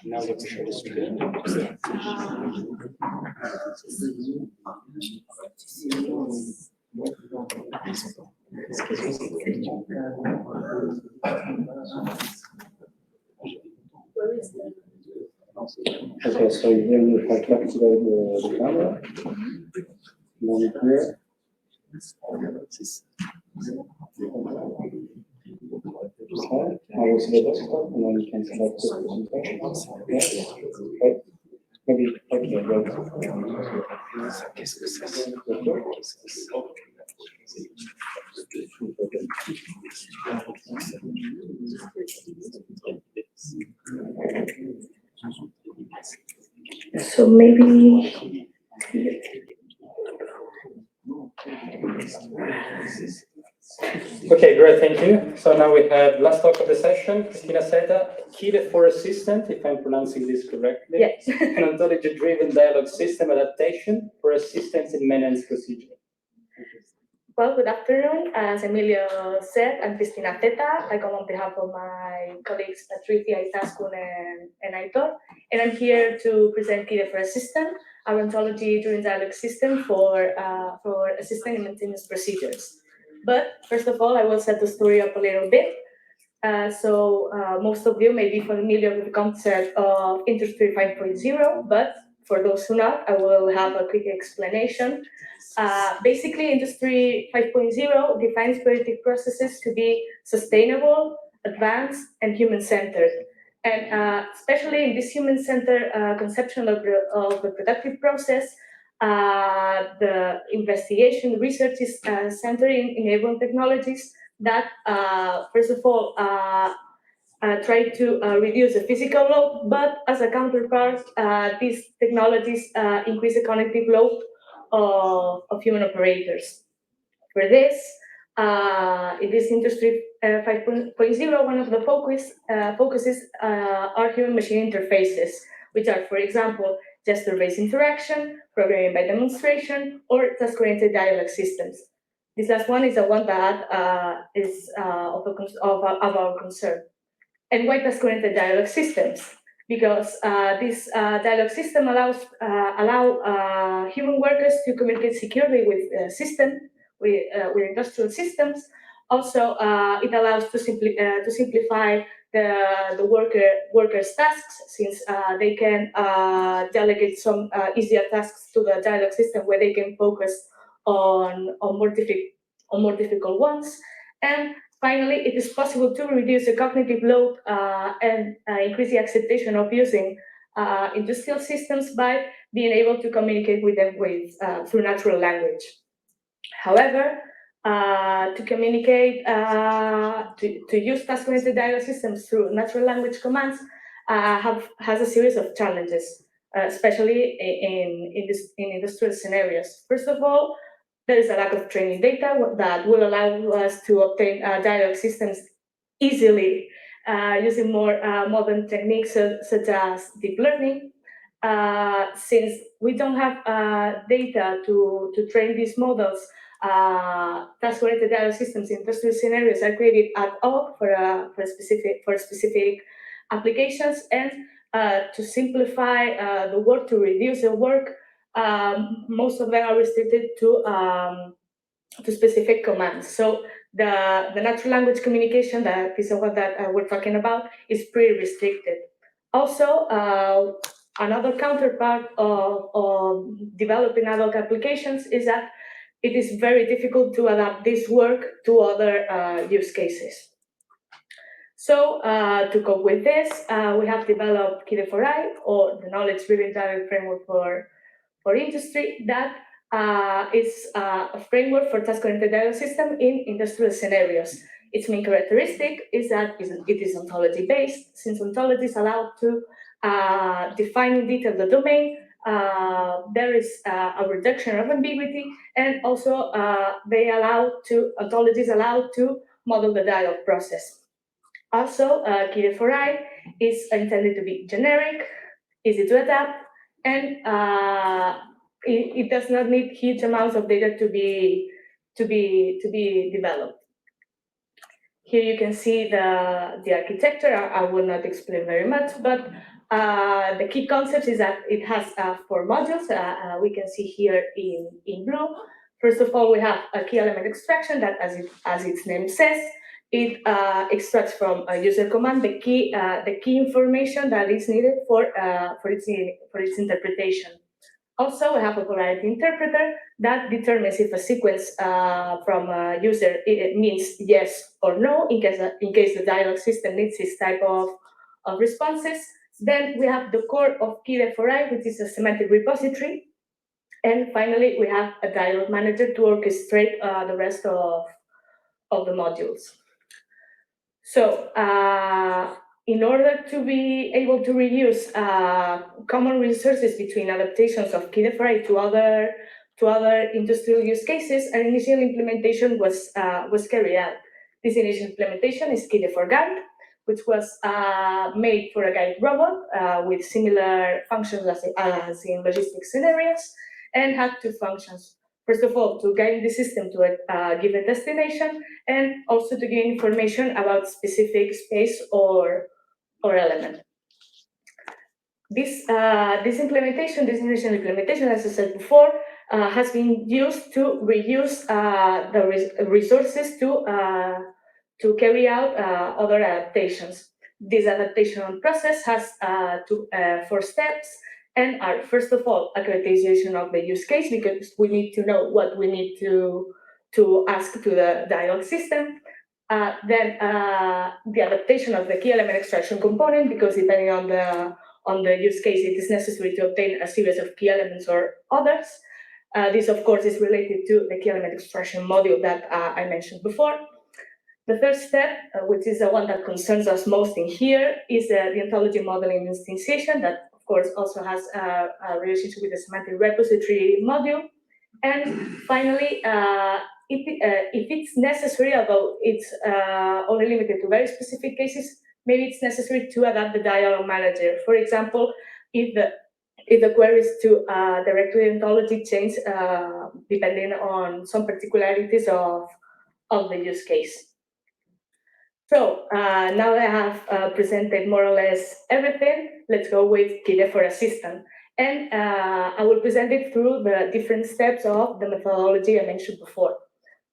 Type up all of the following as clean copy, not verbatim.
Now let me show the screen. Okay, so here you have to activate the camera. Then here. I will see the desktop, and then you can select the presentation. Yes. Okay. Maybe okay, right. So maybe okay, great, thank you. So now we have last talk of the session, Cristina Seta, KIDE4Assistant, if I'm pronouncing this correctly. yes. An ontology-driven dialogue system adaptation for assistance in maintenance procedure. Well, good afternoon. As Emilio said, I'm Cristina Zeta. I come on behalf of my colleagues Patricia, Itaskun, and Aitor, and I'm here to present KIDE4Assistant, our ontology-driven dialogue system for assisting in maintenance procedures. But first of all, I will set the story up a little bit. Most of you may be familiar with the concept of Industry 5.0, but for those who not, I will have a quick explanation. Basically, Industry 5.0 defines predictive processes to be sustainable, advanced, and human-centered. And especially in this human-centered conception of the productive process, the investigation research is centered in enabling technologies that, first of all, try to reduce the physical load, but as a counterpart, these technologies increase the cognitive load of human operators. For this, in this Industry 5.0, one of the focuses are human-machine interfaces, which are, for example, gesture-based interaction, programming by demonstration, or task-oriented dialogue systems. This last one is the one that is of our concern. And why task-oriented dialogue systems? Because this dialogue system allow human workers to communicate securely with with industrial systems. Also, it allows to simplify the workers' tasks, since they can delegate some easier tasks to the dialogue system where they can focus on more difficult ones. And finally, it is possible to reduce the cognitive load and increase the acceptation of using industrial systems by being able to communicate with them through natural language. However, to communicate, to use task-oriented dialogue systems through natural language commands has a series of challenges, especially in industrial scenarios. First of all, there is a lack of training data that will allow us to obtain dialogue systems easily using more modern techniques such as deep learning. Since we don't have data to train these models, task-oriented dialogue systems in industrial scenarios are created ad hoc for specific applications, and to simplify the work, to reduce the work. Most of them are restricted to specific commands. So the natural language communication, that is what that we're talking about, is pretty restricted. Also, another counterpart of developing ad hoc applications is that it is very difficult to adapt this work to other use cases. So to cope with this, we have developed KIDE4I, or the Knowledge-Driven Dialogue Framework for Industry, that is a framework for task-oriented dialogue system in industrial scenarios. Its main characteristic is that it is ontology-based, since ontology is allowed to define in detail the domain. There is a reduction of ambiguity, and also ontology is allowed to model the dialogue process. Also, KIDE4I is intended to be generic, easy to adapt, and it does not need huge amounts of data to be developed. Here you can see the architecture. I will not explain very much, but the key concept is that it has 4 modules. We can see here in blue. First of all, we have a key element extraction that, as its name says, it extracts from a user command the key information that is needed for its interpretation. Also, we have a polarity interpreter that determines if a sequence from a user means yes or no in case the dialogue system needs this type of responses. Then we have the core of KIDE4I, which is a semantic repository. And finally, we have a dialogue manager to orchestrate the rest of the modules. So in order to be able to reuse common resources between adaptations of KIDE4I to other industrial use cases, an initial implementation was carried out. This initial implementation is KIDE4Guide, which was made for a guide robot with similar functions as in logistics scenarios, and had 2 functions. First of all, to guide the system to a given destination, and also to gain information about specific space or element. This initial implementation, as I said before, has been used to reuse the resources to carry out other adaptations. This adaptation process has 4 steps, and are, first of all, a characterization of the use case, because we need to know what we need to ask to the dialogue system. Then the adaptation of the key element extraction component, because depending on the use case, it is necessary to obtain a series of key elements or others. This, of course, is related to the key element extraction module that I mentioned before. The third step, which is the one that concerns us most in here, is the ontology modeling instantiation that, of course, also has a relationship with the semantic repository module. And finally, if it's necessary, although it's only limited to very specific cases, maybe it's necessary to adapt the dialogue manager. For example, if the queries to directory ontology change depending on some particularities of the use case. So now that I have presented more or less everything, let's go with KIDE4Assistant. And I will present it through the different steps of the methodology I mentioned before.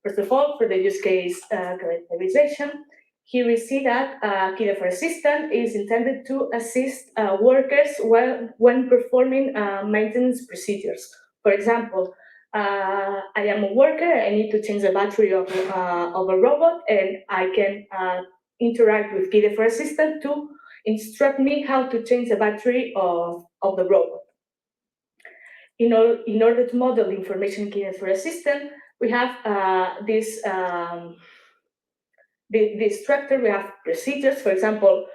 First of all, for the use case characterization, here we see that KIDE4Assistant is intended to assist workers when performing maintenance procedures. For example, I am a worker, I need to change the battery of a robot, and I can interact with KIDE4Assistant to instruct me how to change the battery of the robot. In order to model the information in KIDE4Assistant, we have this structure. We have procedures, for example,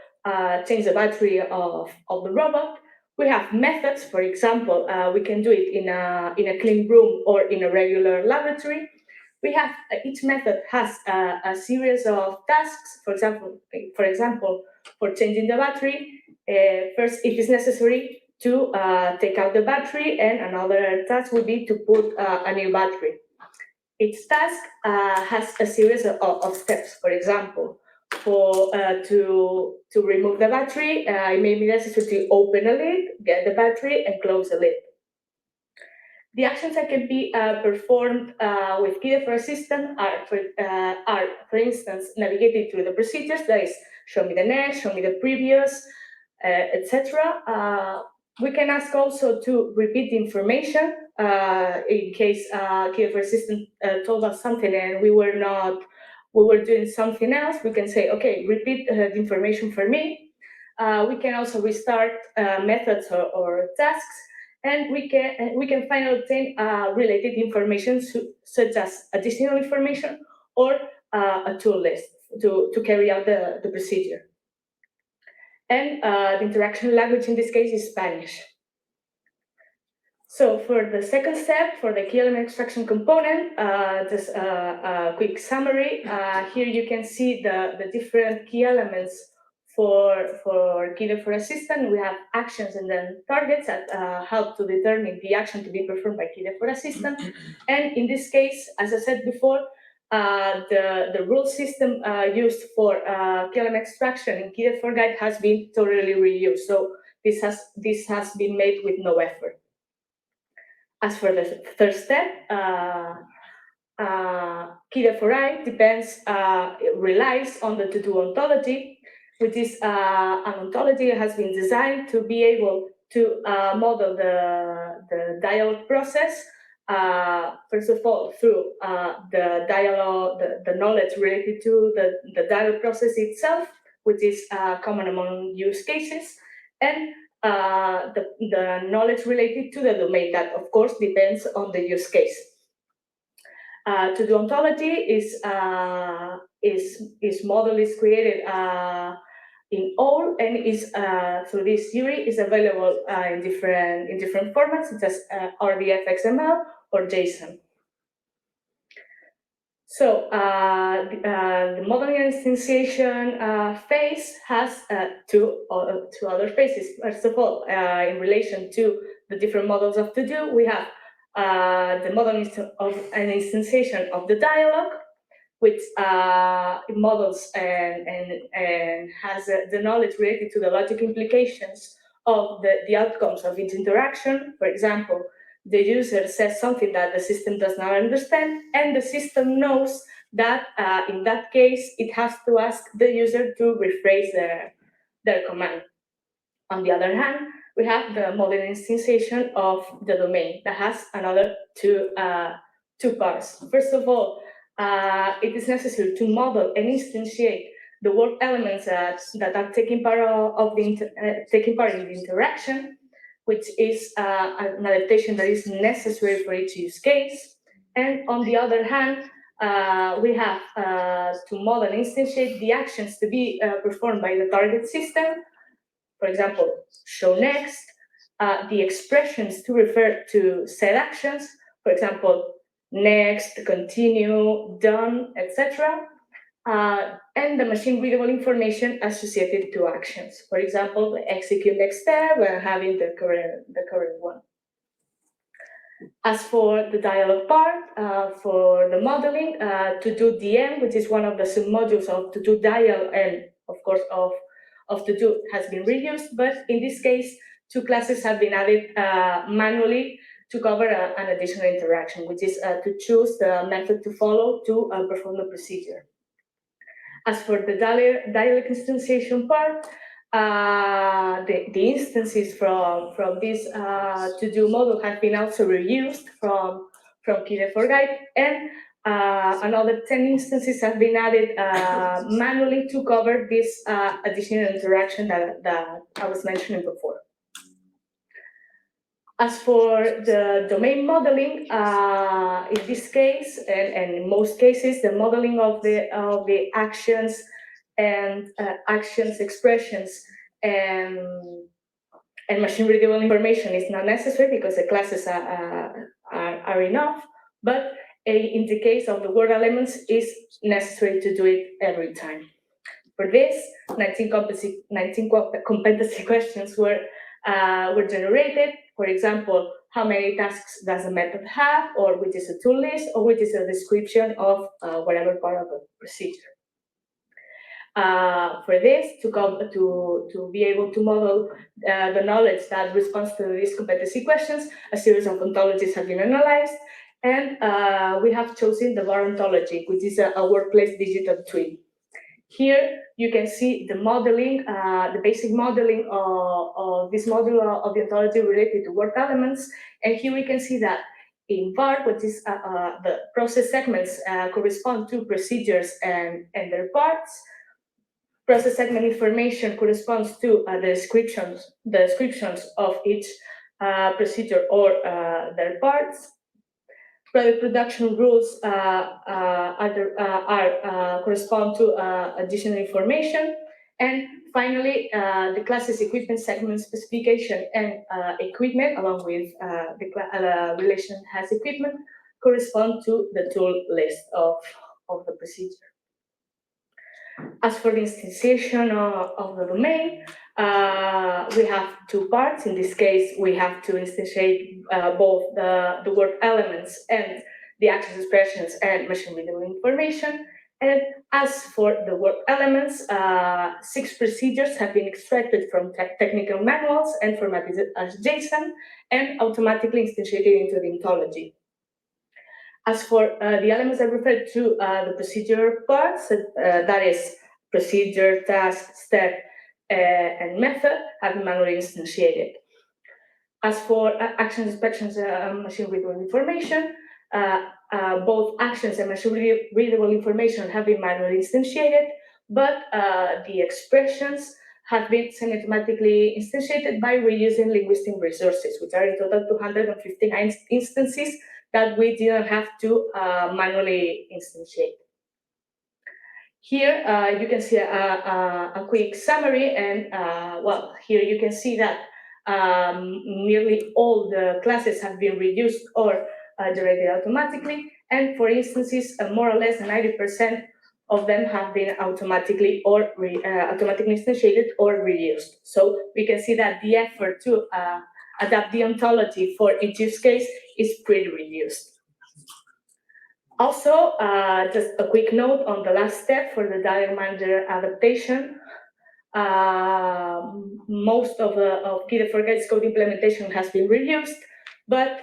change the battery of the robot. We have methods, for example, we can do it in a clean room or in a regular laboratory. We have each method has a series of tasks. For example, for changing the battery, first, if it's necessary to take out the battery, and another task would be to put a new battery. Each task has a series of steps. For example, to remove the battery, it may be necessary to open a lid, get the battery, and close the lid. The actions that can be performed with KIDE4Assistant are, for instance, navigating through the procedures. That is, show me the next, show me the previous, etc. We can ask also to repeat the information in case KIDE4Assistant told us something and we were doing something else. We can say, okay, repeat the information for me. We can also restart methods or tasks, and we can finally obtain related information such as additional information or a tool list to carry out the procedure. And the interaction language in this case is Spanish. So for the second step, for the key element extraction component, just a quick summary. Here you can see the different key elements for KIDE4Assistant. We have actions and then targets that help to determine the action to be performed by KIDE4Assistant. And in this case, as I said before, the rule system used for key element extraction in KIDE4Guide has been totally reused. So this has been made with no effort. As for the third step, KIDE4I relies on the to-do ontology, which is an ontology that has been designed to be able to model the dialogue process, first of all, through the dialogue, the knowledge related to the dialogue process itself, which is common among use cases, and the knowledge related to the domain that, of course, depends on the use case. To-do ontology is model is created in all and is through this theory is available in different formats such as RDF XML or JSON. So the modeling and instantiation phase has two other phases. First of all, in relation to the different models of to-do, we have the modeling of an instantiation of the dialogue, which models and has the knowledge related to the logic implications of the outcomes of each interaction. For example, the user says something that the system does not understand, and the system knows that in that case, it has to ask the user to rephrase their command. On the other hand, we have the model instantiation of the domain that has another two parts. First of all, it is necessary to model and instantiate the work elements that are taking part in the interaction, which is an adaptation that is necessary for each use case. And on the other hand, we have to model and instantiate the actions to be performed by the target system. For example, show next, the expressions to refer to said actions, for example, next, continue, done, etc. And the machine readable information associated to actions. For example, execute next step and having the current one. As for the dialogue part, for the modeling, to-do DM, which is one of the submodules of to-do dial and, of course, of to-do has been reused, but in this case, two classes have been added manually to cover an additional interaction, which is to choose the method to follow to perform the procedure. As for the dialogue instantiation part, the instances from this to-do model have been also reused from KIDE4Guide, and another 10 instances have been added manually to cover this additional interaction that I was mentioning before. As for the domain modeling, in this case, and in most cases, the modeling of the actions and actions, expressions, and machine readable information is not necessary because the classes are enough. But in the case of the word elements, is necessary to do it every time. For this, 19 competency questions were generated. For example, how many tasks does a method have, or which is a tool list, or which is a description of whatever part of the procedure. For this, to be able to model the knowledge that responds to these competency questions, a series of ontologies have been analyzed, and we have chosen the VAR ontology, which is a workplace digital twin. Here you can see the modeling, the basic modeling of this module of the ontology related to work elements. And here we can see that in VAR, which is the process segments correspond to procedures and their parts. Process segment information corresponds to the descriptions of each procedure or their parts. Product production rules correspond to additional information. And finally, the classes equipment segment specification and equipment, along with the relation has equipment, correspond to the tool list of the procedure. As for the instantiation of the domain, we have two parts. In this case, we have to instantiate both the work elements and the access expressions and machine readable information. And as for the work elements, 6 procedures have been extracted from technical manuals and formatted as JSON and automatically instantiated into the ontology. As for the elements that refer to the procedure parts, that is procedure, task, step, and method, have been manually instantiated. As for actions, inspections, machine readable information, both actions and machine readable information have been manually instantiated, but the expressions have been semi-automatically instantiated by reusing linguistic resources, which are in total 259 instances that we didn't have to manually instantiate. Here you can see a quick summary, and well, here you can see that nearly all the classes have been reduced or generated automatically, and for instances, more or less 90% of them have been automatically or automatically instantiated or reused. So we can see that the effort to adapt the ontology for each use case is pretty reduced. Also, just a quick note on the last step for the dialog manager adaptation. Most of KIDE4 code implementation has been reused, but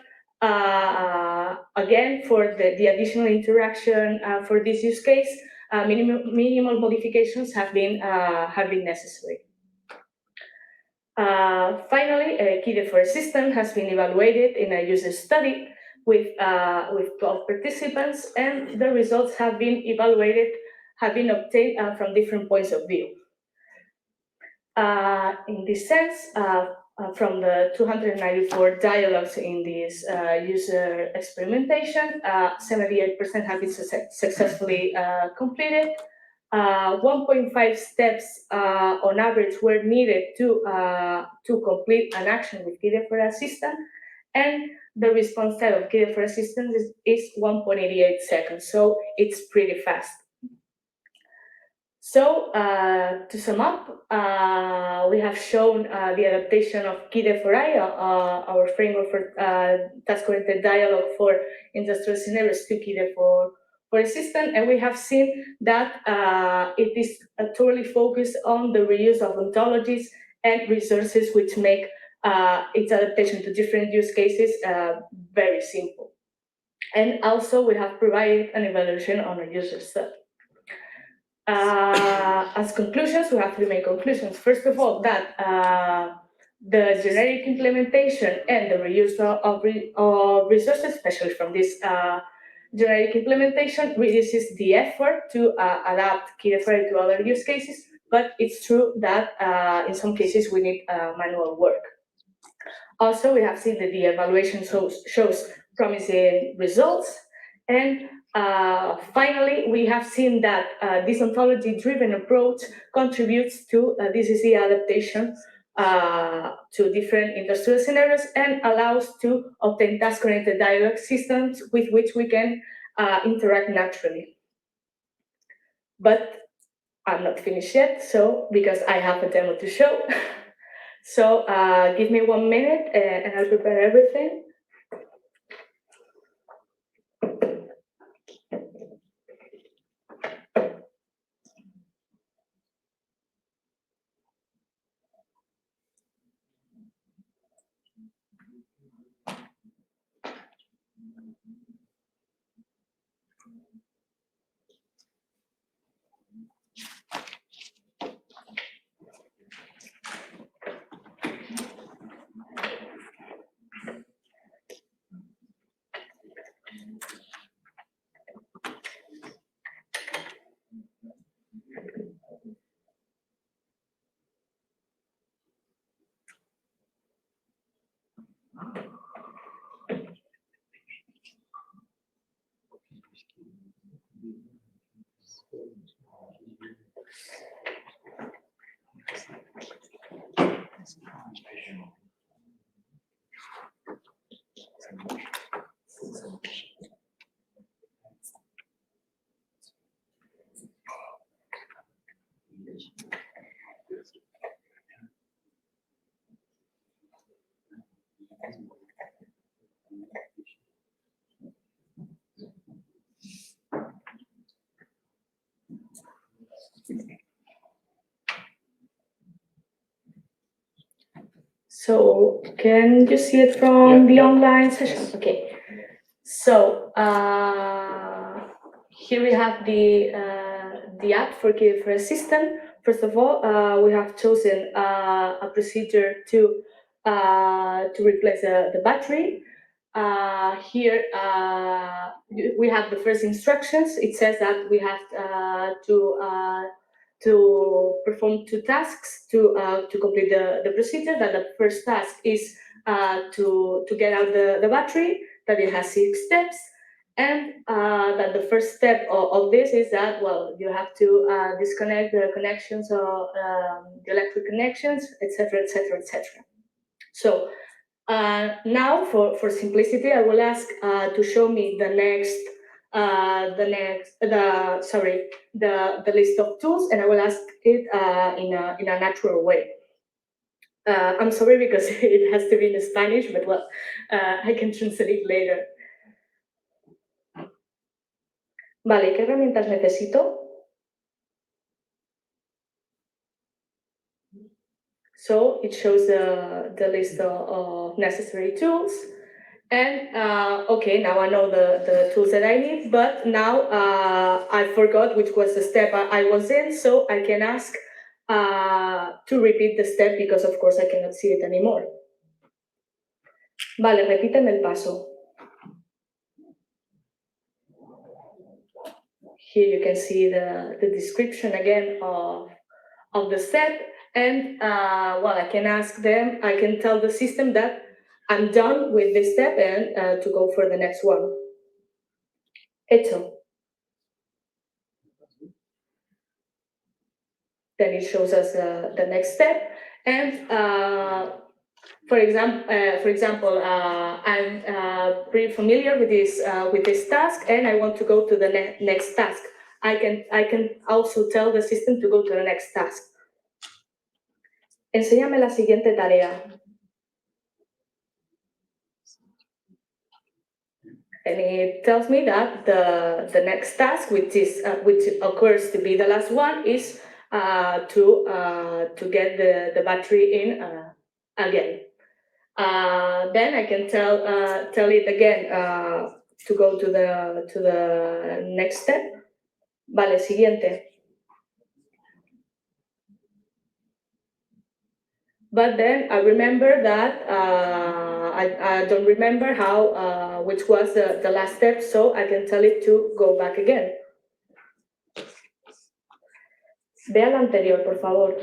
again, for the additional interaction for this use case, minimal modifications have been necessary. Finally, KIDE4Assistant has been evaluated in a user study with 12 participants, and the results have been obtained from different points of view. In this sense, from the 294 dialogues in this user experimentation, 78% have been successfully completed. 1.5 steps on average were needed to complete an action with KIDE4Assistant, and the response time of KIDE4Assistant is 1.88 seconds, so it's pretty fast. So to sum up, we have shown the adaptation of KIDE4I, our framework for task-oriented dialogue for industrial scenarios, to KIDE4Assistant, and we have seen that it is totally focused on the reuse of ontologies and resources, which make its adaptation to different use cases very simple. And also, we have provided an evaluation on a user study. As conclusions, we have 3 main conclusions. First of all, that the generic implementation and the reuse of resources, especially from this generic implementation, reduces the effort to adapt KIDE4 to other use cases, but it's true that in some cases we need manual work. Also, we have seen that the evaluation shows promising results, and finally, we have seen that this ontology-driven approach contributes to DCC adaptation to different industrial scenarios and allows to obtain task-oriented dialogue systems with which we can interact naturally. But I'm not finished yet, so because I have a demo to show. So give me 1 minute and I'll prepare everything. So can you see it from the online session? Okay. So here we have the app for KIDE4Assistant. First of all, we have chosen a procedure to replace the battery. Here we have the first instructions. It says that we have to perform two tasks to complete the procedure. That the first task is to get out the battery. That it has 6 steps, and that the first step of this is that, well, you have to disconnect the connections or the electric connections, etc., etc., etc. So now, for simplicity, I will ask to show me the list of tools, and I will ask it in a natural way. I'm sorry because it has to be in Spanish, but well, I can translate later. Vale, ¿qué herramientas necesito? So it shows the list of necessary tools. And okay, now I know the tools that I need, but now I forgot which was the step I was in, so I can ask to repeat the step because of course I cannot see it anymore. Vale, repíteme el paso. Here you can see the description again of the step, and well, I can ask them, I can tell the system that I'm done with this step and to go for the next one. Hecho. Then it shows us the next step, and for example, I'm pretty familiar with this task, and I want to go to the next task. I can also tell the system to go to the next task. Enséñame la siguiente tarea. And it tells me that the next task, which occurs to be the last one, is to get the battery in again. Then I can tell it again to go to the next step. Vale, siguiente. But then I remember that I don't remember how which was the last step, so I can tell it to go back again. Ve al anterior, por favor.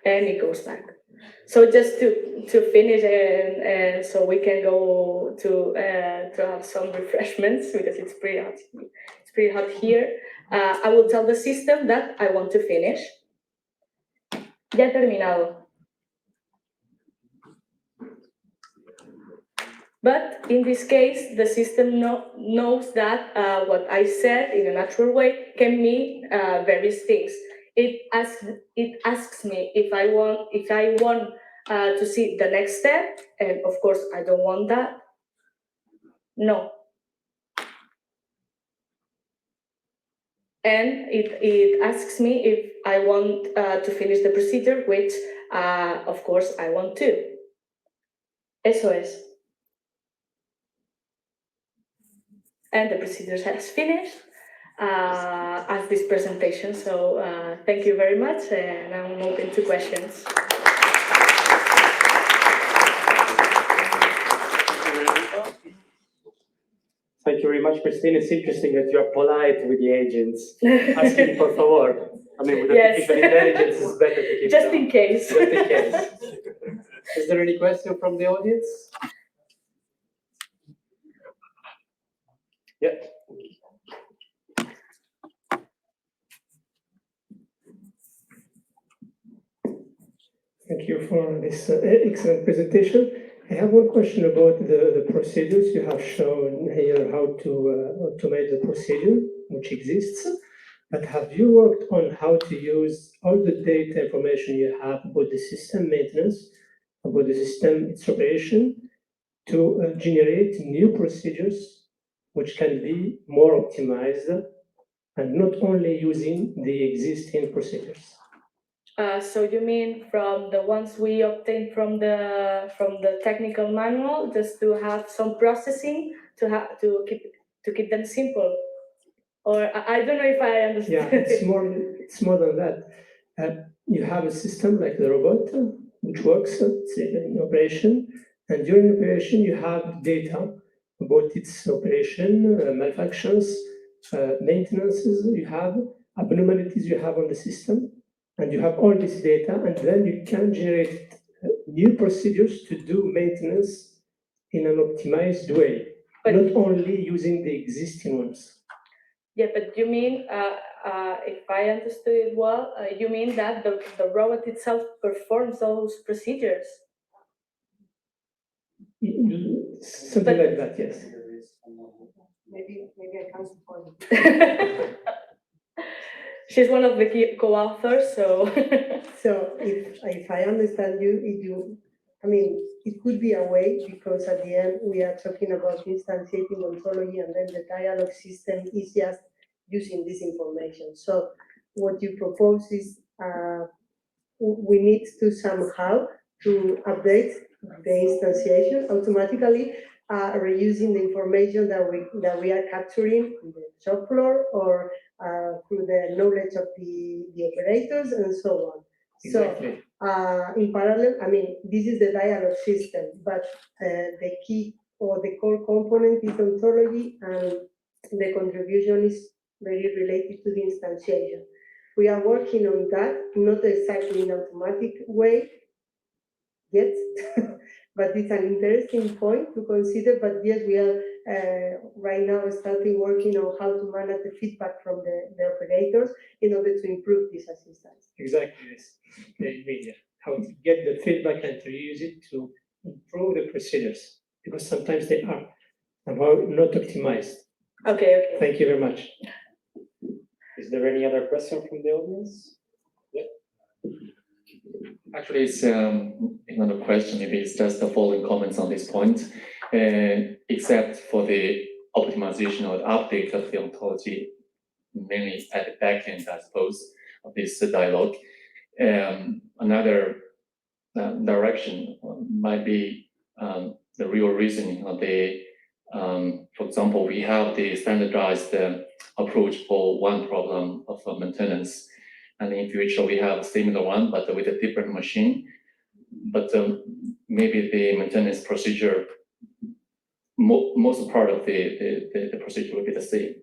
And it goes back. So just to finish and so we can go to have some refreshments because it's pretty hot. It's pretty hot here. I will tell the system that I want to finish. Ya he terminado. But in this case, the system knows that what I said in a natural way can mean various things. It asks me if I want to see the next step, and of course I don't want that. No. And it asks me if I want to finish the procedure, which of course I want to. Eso es. And the procedure has finished as this presentation. So thank you very much, and I'm open to questions. Thank you very much, Christine. It's interesting that you are polite with the agents, asking por favor. I mean, with artificial intelligence, it's better to keep just in case. Just in case. Is there any question from the audience? Yeah. Thank you for this excellent presentation. I have one question about the procedures. You have shown here how to automate the procedure, which exists. But have you worked on how to use all the data information you have about the system maintenance, about the system, its operation, to generate new procedures which can be more optimized and not only using the existing procedures. So you mean from the ones we obtained from the technical manual, just to have some processing to keep them simple, or I don't know if I understand. Yeah, it's more than that. You have a system like the robot, which works it's in operation, and during operation you have data about its operation, malfunctions, maintenances you have, abnormalities you have on the system, and you have all this data, and then you can generate new procedures to do maintenance in an optimized way, But- not only using the existing ones. Yeah, but you mean, if I understood it well, you mean that the robot itself performs those procedures? Something like that, yes. Maybe I can support. She's one of the key co-authors, so. So if I understand you, I mean, it could be a way, because at the end we are talking about instantiating ontology, and then the dialogue system is just using this information. So what you propose is we need to somehow to update the instantiation automatically, reusing the information that we are capturing in the shop floor or through the knowledge of the operators and so on. Exactly. So in parallel, I mean, this is the dialogue system, but the key or the core component is ontology, and the contribution is very related to the instantiation. We are working on that, not exactly in an automatic way yet, but it's an interesting point to consider. But yes, we are right now starting working on how to manage the feedback from the operators in order to improve this assistance. Exactly, yes. The media, how to get the feedback and to use it to improve the procedures, because sometimes they are somehow not optimized. Okay. Thank you very much. Is there any other question from the audience? Actually, it's another question. Maybe it's just the following comments on this point. Except for the optimization or the update of the ontology, mainly at the back end, I suppose, of this dialogue. Another direction might be the real reasoning of the, for example, we have the standardized approach for one problem of maintenance. And in future, we have a similar one, but with a different machine. But maybe the maintenance procedure, most part of the procedure will be the same.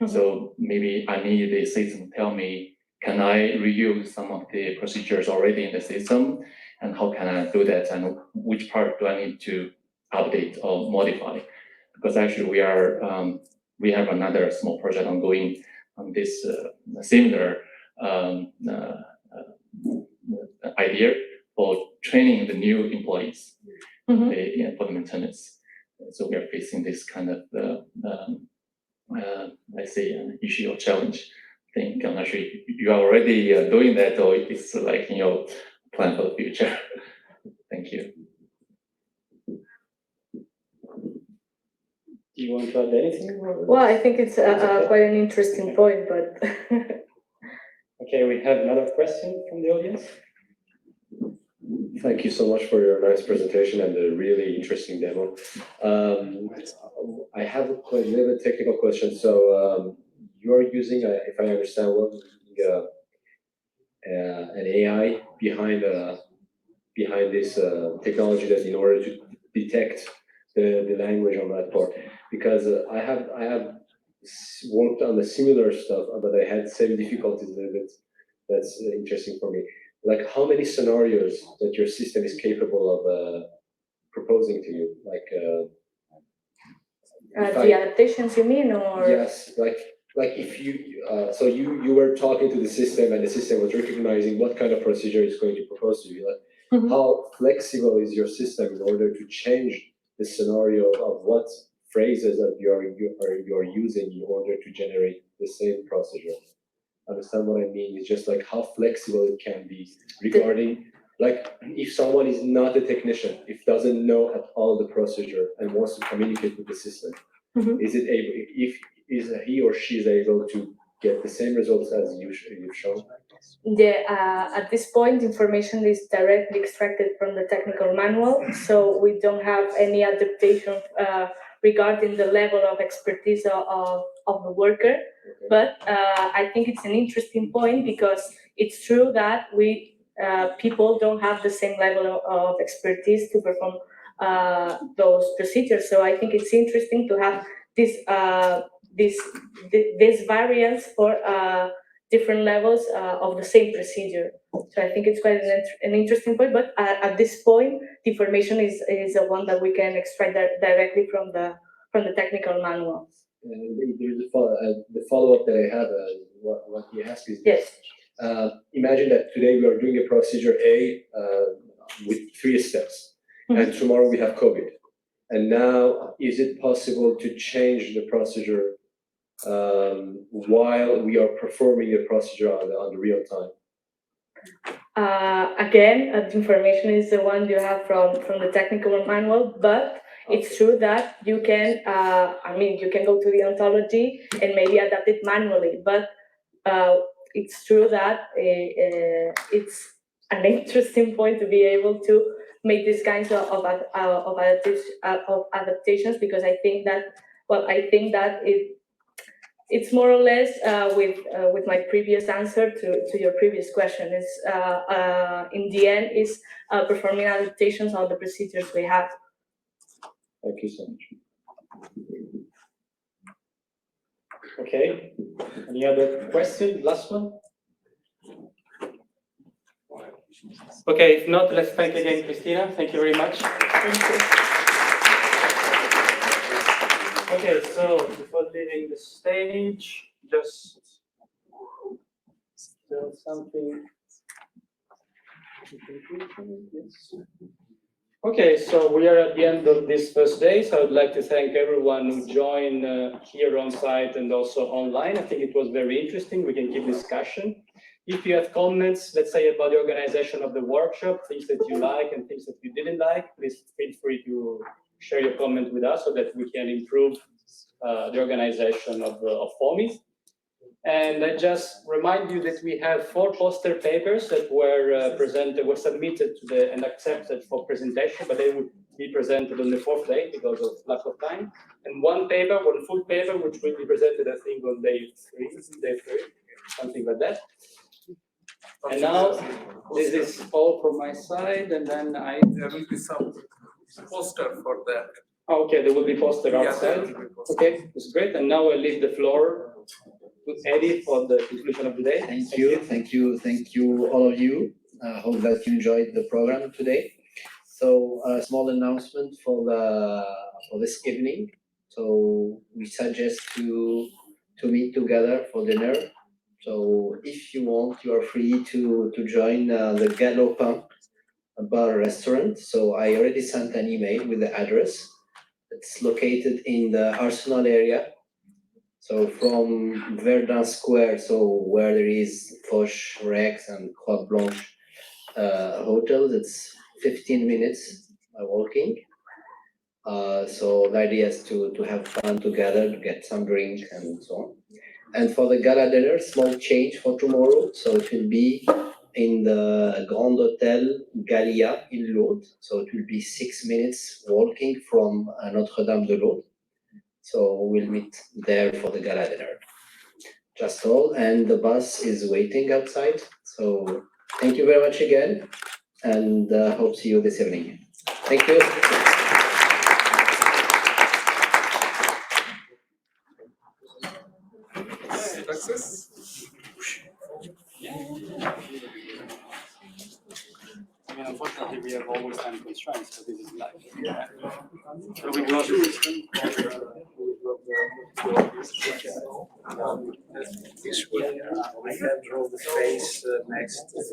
Mhm. So maybe I need the system to tell me, can I reuse some of the procedures already in the system? And how can I do that? And which part do I need to update or modify? Because actually we have another small project ongoing on this similar idea for training the new employees for the maintenance. So we are facing this kind of, let's say, issue or challenge. I think I'm not sure if you are already doing that, or it's like in your plan for the future. Thank you. Do you want to add anything? Well, I think it's quite an interesting point, but. Okay, we have another question from the audience. Thank you so much for your nice presentation and the really interesting demo. I have a little bit technical question. So you're using, if I understand well, an AI behind this technology that in order to detect the language on that part. Because I have worked on the similar stuff, but I had same difficulties a little bit. That's interesting for me. Like how many scenarios that your system is capable of proposing to you? Like The adaptations you mean, or? yes, like if you so you were talking to the system and the system was recognizing what kind of procedure it's going to propose to you. Like how flexible is your system in order to change the scenario of what phrases that you're using in order to generate the same procedure? Understand what I mean? It's just like how flexible it can be regarding, like if someone is not a technician, if doesn't know at all the procedure and wants to communicate with the system, Mhm. Is he or she is able to get the same results as you've shown? At this point, information is directly extracted from the technical manual, so we don't have any adaptation regarding the level of expertise of the worker. But I think it's an interesting point because it's true that people don't have the same level of expertise to perform those procedures. So I think it's interesting to have this variance for different levels of the same procedure. So I think it's quite an interesting point, but at this point, the information is the one that we can extract directly from the technical manual. There's the follow-up that I have, what he asked is, Yes. Imagine that today we are doing a procedure A with 3 steps, and tomorrow we have COVID. And now, is it possible to change the procedure while we are performing the procedure on the real time? Again, the information is the one you have from the technical manual, but it's true that you can, you can go to the ontology and maybe adapt it manually, but it's true that it's an interesting point to be able to make these kinds of adaptations, because I think that it's more or less with my previous answer to your previous question. It's in the end is performing adaptations on the procedures we have. Thank you so much. Okay, any other question? Last one? Okay, if not, let's thank again Cristina. Thank you very much. Thank you. Okay, so before leaving the stage, just still something. Yes. Okay, so we are at the end of this first day, so I would like to thank everyone who joined here on site and also online. I think it was very interesting. We can keep discussion. If you have comments, let's say about the organization of the workshop, things that you like and things that you didn't like, please feel free to share your comment with us so that we can improve the organization of FOMI. And I just remind you that we have 4 poster papers that were submitted to and accepted for presentation, but they will be presented on the 4th day because of lack of time. And one full paper, which will be presented, I think, on day 3, something like that. And now, this is all from my side, and then There will be some poster for that. Okay, there will be poster outside. There will be poster. Okay, that's great. And now I leave the floor to Eddie for the conclusion of the day. Thank you, all of you. I hope that you enjoyed the program today. So a small announcement for this evening. So we suggest to meet together for dinner. So if you want, you are free to join the Galopin bar restaurant. So I already sent an email with the address. It's located in the Arsenal area. So from Verdun Square, so where there is Foch, Rex, and Croix Blanche hotels, it's 15 minutes walking. So the idea is to have fun together, to get some drink and so on. And for the gala dinner, small change for tomorrow. So it will be in the Grand Hotel Gallia in Laude. So it will be 6 minutes walking from Notre-Dame de Laude. So we'll meet there for the gala dinner. Just all, and the bus is waiting outside. So thank you very much again, and hope to see you this evening. Thank you. Success. I mean, unfortunately, we have always time constraints, so this is life. Yeah. So we close the system. This will, I can draw the face next to the